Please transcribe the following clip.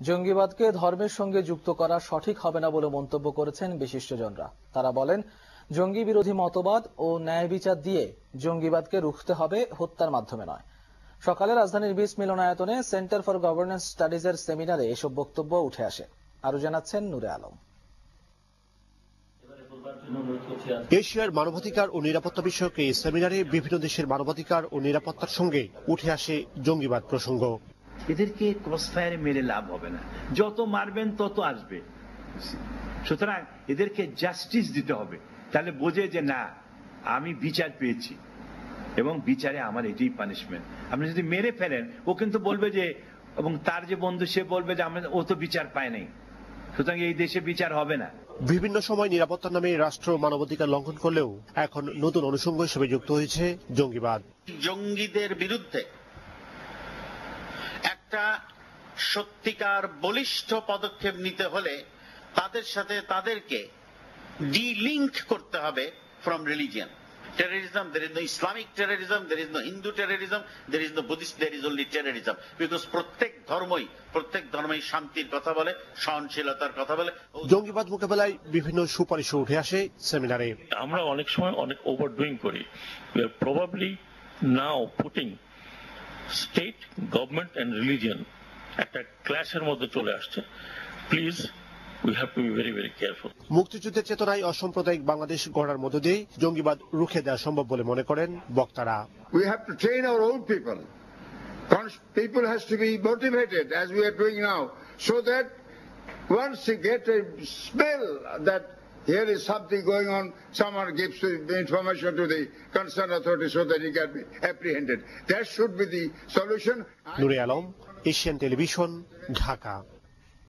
জঙ্গিবাদকে ধর্মের সঙ্গে যুক্ত করা সঠিক হবে না বলে মন্তব্য করেছেন বিশিষ্টজনরা। তারা বলেন, জঙ্গি বিরোধী মতবাদ ও ন্যায় বিচার দিয়ে জঙ্গিবাদকে রুখতে হবে, হত্যার মাধ্যমে নয়। সকালে রাজধানীর বিস মিলনায়তনে সেন্টার ফর গভর্নেন্স স্টাডিজের সেমিনারে এসব বক্তব্য উঠে আসে। আরো জানাচ্ছেন নূরে আলম। এশিয়ার মানবাধিকার ও নিরাপত্তা বিষয়ক এই সেমিনারে বিভিন্ন দেশের মানবাধিকার ও নিরাপত্তার সঙ্গে উঠে আসে জঙ্গিবাদ প্রসঙ্গ। এদেরকে ক্রসফায়ারে মেরে লাভ হবে না, যত মারবেন তত আসবে। সুতরাং এদেরকে জাস্টিস দিতে হবে, তাহলে বোঝে যে না, আমি বিচার পেয়েছি এবং বিচারে আমার এটাই পানিশমেন্ট। আপনি যদি মেরে ফেলেন, ও কিন্তু বলবে যে, এবং তার যে বন্ধু সে বলবে যে ও তো বিচার পায় নাই, সুতরাং এই দেশে বিচার হবে না। বিভিন্ন সময় নিরাপত্তার নামে রাষ্ট্র মানবাধিকার লঙ্ঘন করলেও এখন নতুন অনুষঙ্গ হিসেবে যুক্ত হয়েছে জঙ্গিবাদ। জঙ্গিদের বিরুদ্ধে একটা সত্যিকার বলিষ্ঠ পদক্ষেপ নিতে হলে তাদের সাথে তাদেরকে ডিলিঙ্ক করতে হবে from religion. Terrorism, there is no Islamic terrorism, there is no Hindu terrorism, there is no Buddhist, there is only terrorism. Because প্রত্যেক ধর্মই শান্তির কথা বলে, সহনশীলতার কথা বলে। জঙ্গিবাদ মোকাবেলায় বিভিন্ন সুপারিশ উঠে আসে সেমিনারে। আমরা অনেক সময় অনেক ওভারডুইং করি। We are probably now putting state, government and religion একটা ক্ল্যাশের মধ্যে চলে আসছে। Please, we have to be very, very careful. মুক্তিযুদ্ধের চেতনায় অসাম্প্রদায়িক বাংলাদেশ গড়ার মধ্য দিয়ে জঙ্গিবাদ রুখে দেওয়া সম্ভব বলে মনে করেন বক্তারা। We have to train our own people. People has to be motivated as we are doing now, so that once they get a smell that here is something going on, someone gives the information to the concerned authority so that he can be apprehended. That should be the solution. Nure Alam, Asian television, Dhaka.